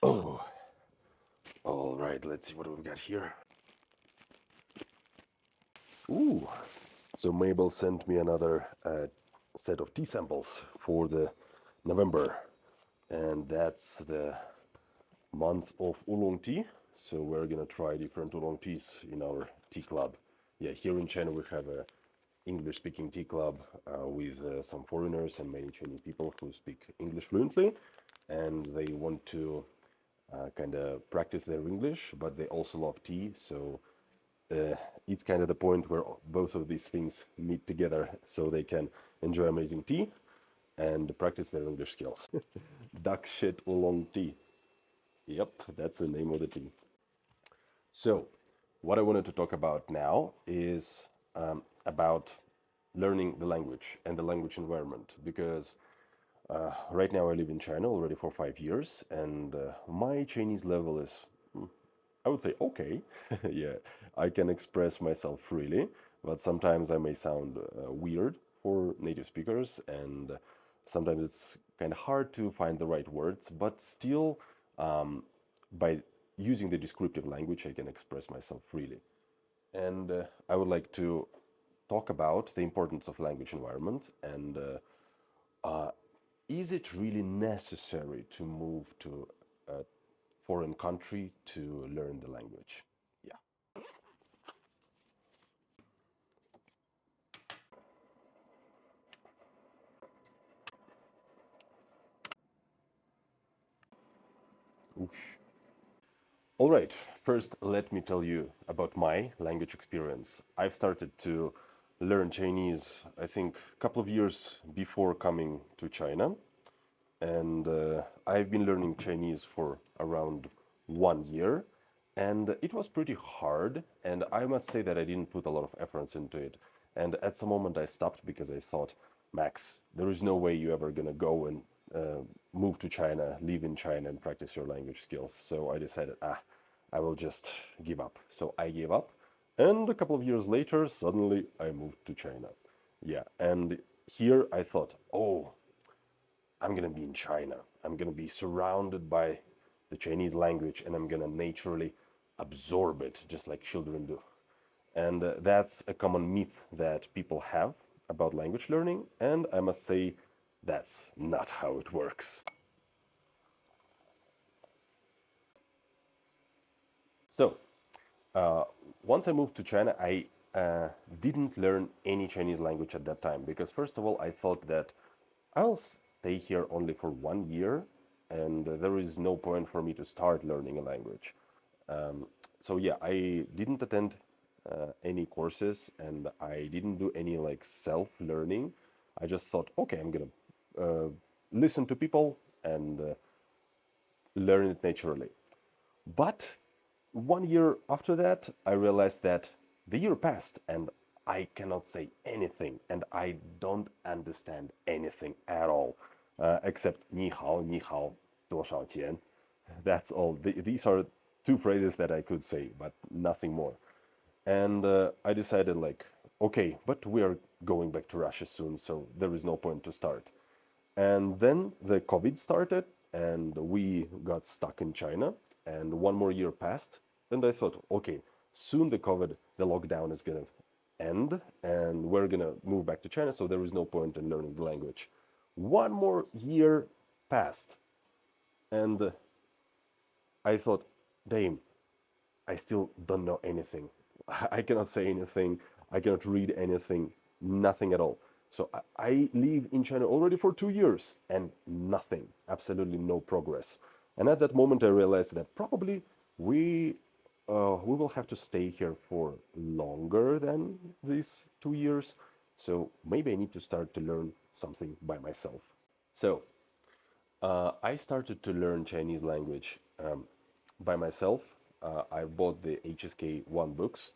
Oh, all right, let's see what we've got here. Ooh, so Mabel sent me another set of tea samples for the November, and that's the month of oolong tea. So we're gonna try different oolong teas in our tea club. Yeah, here in China we have a English-speaking tea club with some foreigners and many Chinese people who speak English fluently, and they want to kind of practice their English, but they also love tea. So uh, it's kind of the point where both of these things meet together, so they can enjoy amazing tea and practice their English skills. Duck shit oolong tea. Yep, that's the name of the tea. So, what I wanted to talk about now is about learning the language and the language environment because right now I live in China already for 5 years, and my Chinese level is, I would say, okay. Yeah, I can express myself freely, but sometimes I may sound weird for native speakers, and sometimes it's kind of hard to find the right words, but still, by using the descriptive language, I can express myself freely. And I would like to talk about the importance of language environment and is it really necessary to move to a foreign country to learn the language? Yeah. Oof. All right, first let me tell you about my language experience. I've started to learn Chinese, I think, a couple of years before coming to China. And I've been learning Chinese for around 1 year. And it was pretty hard. And I must say that I didn't put a lot of efforts into it. And at some moment I stopped because I thought, Max, there is no way you're ever gonna go and move to China, live in China, and practice your language skills. So I decided, I will just give up. So I gave up. And a couple of years later, suddenly I moved to China. Yeah. And here I thought, oh, I'm gonna be in China. I'm gonna be surrounded by the Chinese language and I'm gonna naturally absorb it just like children do. And that's a common myth that people have about language learning. And I must say, that's not how it works. So, uh, once I moved to China, I didn't learn any Chinese language at that time because, first of all, I thought that I'll stay here only for 1 year and there is no point for me to start learning a language. Um, so yeah, I didn't attend any courses and I didn't do any like self-learning. I just thought, okay, I'm gonna listen to people and learn it naturally. But 1 year after that, I realized that the year passed and I cannot say anything and I don't understand anything at all, except 你好,多少钱. That's all. These are two phrases that I could say, but nothing more. And I decided, like, okay, but we are going back to Russia soon, so there is no point to start. And then the COVID started, and we got stuck in China, and 1 more year passed. And I thought, okay, soon the lockdown is gonna end, and we're gonna move back to China, so there is no point in learning the language. 1 more year passed, and I thought, damn, I still don't know anything. I cannot say anything. I cannot read anything. Nothing at all. So I live in China already for 2 years and nothing, absolutely no progress. And at that moment, I realized that probably we we will have to stay here for longer than these 2 years. So maybe I need to start to learn something by myself. So I started to learn Chinese language by myself. I bought the HSK 1 books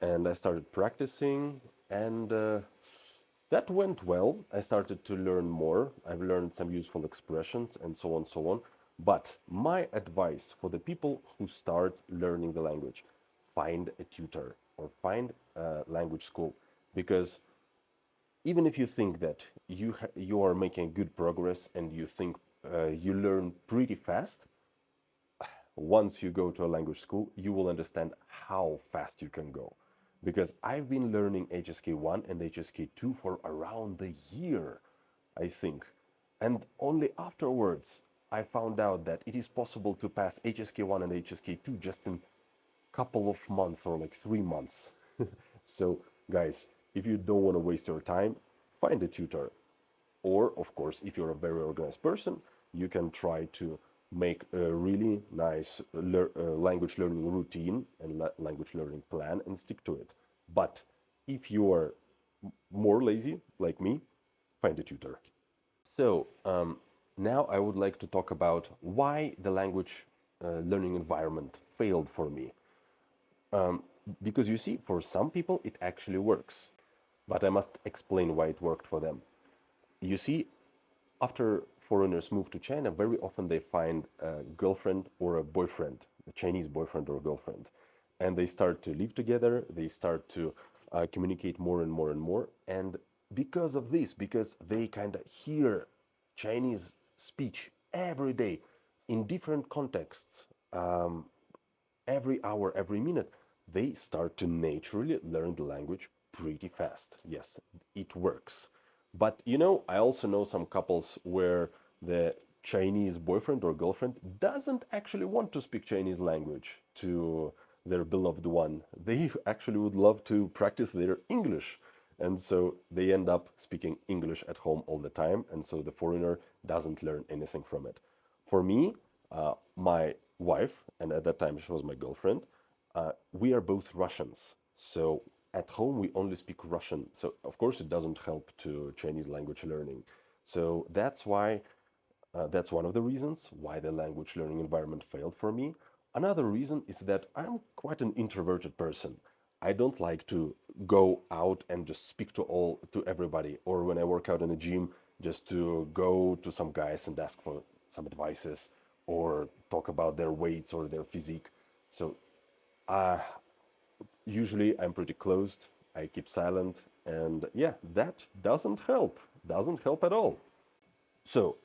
and I started practicing, and that went well. I started to learn more. I've learned some useful expressions and so on, so on. But my advice for the people who start learning the language, find a tutor or find a language school, because even if you think that you are making good progress and you think you learn pretty fast, once you go to a language school, you will understand how fast you can go. Because I've been learning HSK1 and HSK2 for around a year, I think. And only afterwards I found out that it is possible to pass HSK1 and HSK2 just in couple of months or like 3 months. So, guys, if you don't want to waste your time, find a tutor. Or, of course, if you're a very organized person, you can try to make a really nice language learning routine and language learning plan and stick to it. But if you are more lazy, like me, find a tutor. So, now I would like to talk about why the language learning environment failed for me. Um, because you see, for some people it actually works, but I must explain why it worked for them. You see, after foreigners move to China, very often they find a girlfriend or a boyfriend, a Chinese boyfriend or girlfriend, and they start to live together, they start to communicate more and more and more. And because of this, because they kind of hear Chinese speech every day in different contexts, every hour, every minute, they start to naturally learn the language pretty fast. Yes, it works. But you know, I also know some couples where the Chinese boyfriend or girlfriend doesn't actually want to speak Chinese language to their beloved one. They actually would love to practice their English. And so they end up speaking English at home all the time. And so the foreigner doesn't learn anything from it. For me, my wife, and at that time she was my girlfriend, we are both Russians. So at home we only speak Russian. So of course it doesn't help to Chinese language learning. So that's one of the reasons why the language learning environment failed for me. Another reason is that I'm quite an introverted person. I don't like to go out and just speak to everybody, or when I work out in the gym, just to go to some guys and ask for some advices or talk about their weights or their physique. So uh, usually I'm pretty closed. I keep silent, and yeah, that doesn't help at all. So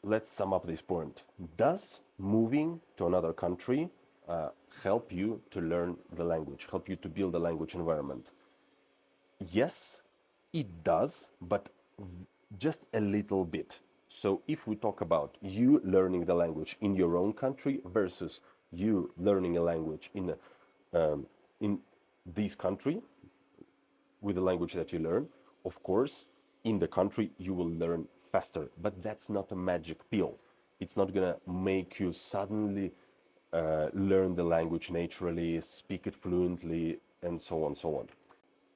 let's sum up this point. Does moving to another country uh, help you to learn the language, help you to build a language environment? Yes, it does, but just a little bit. So if we talk about you learning the language in your own country versus you learning a language in this country with the language that you learn, of course, in the country you will learn faster, but that's not a magic pill. It's not gonna make you suddenly learn the language naturally, speak it fluently, and so on, so on.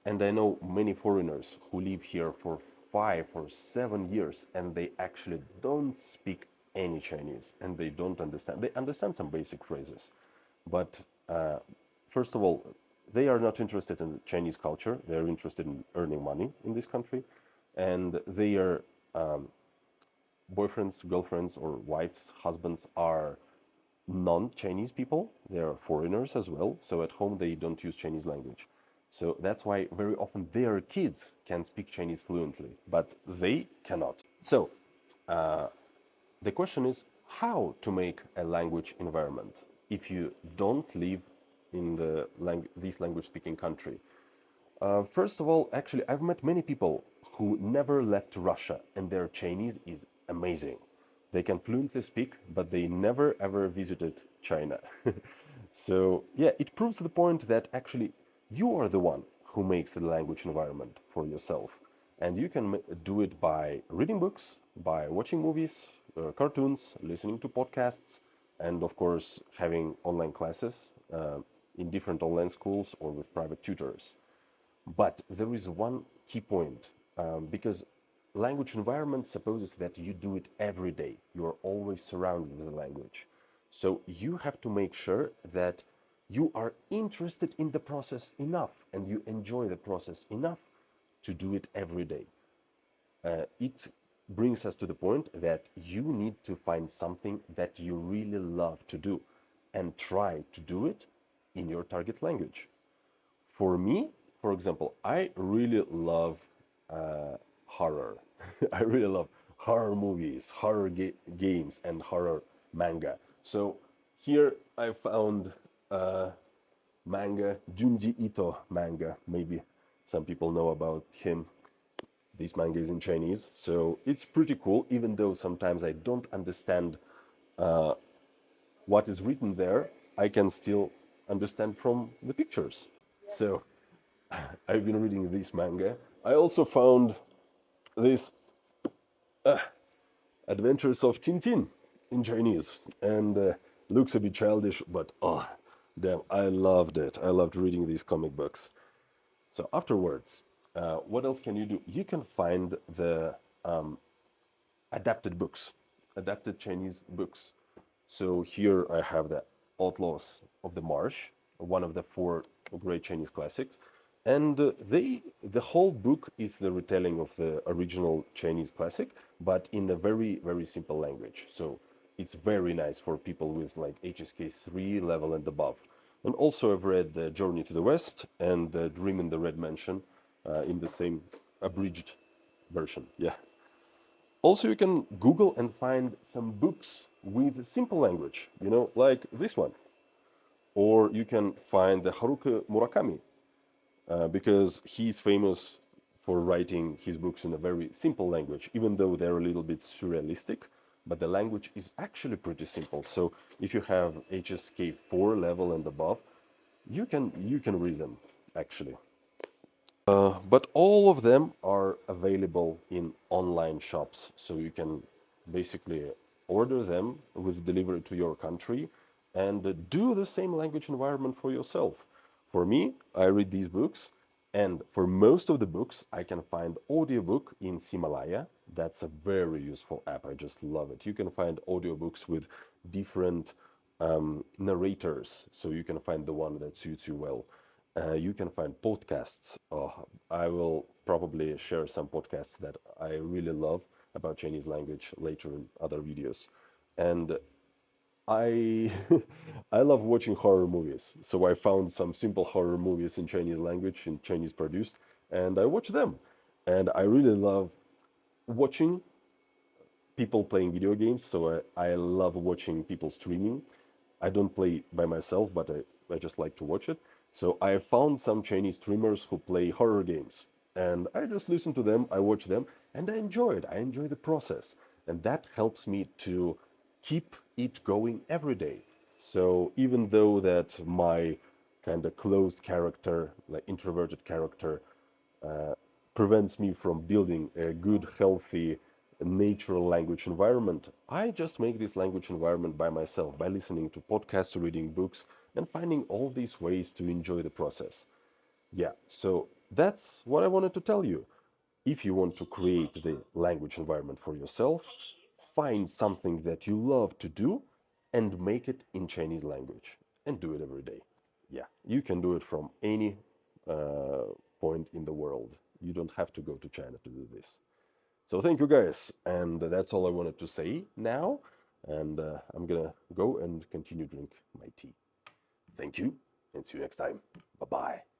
And I know many foreigners who live here for 5 or 7 years and they actually don't speak any Chinese and they don't understand. They understand some basic phrases, but first of all, they are not interested in Chinese culture. They're interested in earning money in this country, and their boyfriends, girlfriends, or wives, husbands are non-Chinese people. They are foreigners as well. So at home they don't use Chinese language. So that's why very often their kids can speak Chinese fluently, but they cannot. So the question is how to make a language environment if you don't live in this language speaking country. First of all, actually, I've met many people who never left Russia and their Chinese is amazing. They can fluently speak, but they never ever visited China. So, yeah, it proves the point that actually you are the one who makes the language environment for yourself. And you can do it by reading books, by watching movies, cartoons, listening to podcasts, and of course, having online classes in different online schools or with private tutors. But there is one key point because language environment supposes that you do it every day. You are always surrounded with the language. So you have to make sure that you are interested in the process enough and you enjoy the process enough to do it every day. It brings us to the point that you need to find something that you really love to do and try to do it in your target language. For me, for example, I really love horror. I really love horror movies, horror games, and horror manga. So Here I found manga, Junji Ito manga. Maybe some people know about him. This manga is in Chinese, so it's pretty cool, even though sometimes I don't understand what is written there, I can still understand from the pictures. So I've been reading this manga. I also found this Adventures of Tintin in Chinese, and looks a bit childish, but oh, damn, I loved it. I loved reading these comic books. So afterwards, what else can you do? You can find the adapted books, adapted Chinese books. So here I have the Outlaws of the Marsh, one of the four great Chinese classics. And the whole book is the retelling of the original Chinese classic, but in a very, very simple language. So it's very nice for people with like HSK 3 level and above. And also I've read The Journey to the West and The Dream in the Red Mansion in the same abridged version. Yeah. Also, you can Google and find some books with simple language, like this one. Or you can find the Haruki Murakami, because he's famous for writing his books in a very simple language, even though they're a little bit surrealistic, but the language is actually pretty simple. So if you have HSK 4 level and above, you can read them, actually. But all of them are available in online shops, so you can basically order them with delivery to your country and do the same language environment for yourself. For me, I read these books, and for most of the books, I can find audiobook in Himalaya. That's a very useful app. I just love it. You can find audiobooks with different narrators, so you can find the one that suits you well. You can find podcasts. I will probably share some podcasts that I really love about Chinese language later in other videos. And I I love watching horror movies. So I found some simple horror movies in Chinese language, in Chinese produced, and I watch them. And I really love watching people playing video games. So I love watching people streaming. I don't play by myself, but I just like to watch it. So I found some Chinese streamers who play horror games, and I just listen to them, I watch them, and I enjoy it. I enjoy the process, and that helps me to keep it going every day. So even though that my kind of closed character, like introverted character, prevents me from building a good, healthy, natural language environment, I just make this language environment by myself, by listening to podcasts, reading books, and finding all these ways to enjoy the process. Yeah, so that's what I wanted to tell you. If you want to create the language environment for yourself, find something that you love to do and make it in Chinese language and do it every day. Yeah, you can do it from any point in the world. You don't have to go to China to do this. So thank you guys, and that's all I wanted to say now. And I'm gonna go and continue drink my tea. Thank you, and see you next time. Bye bye.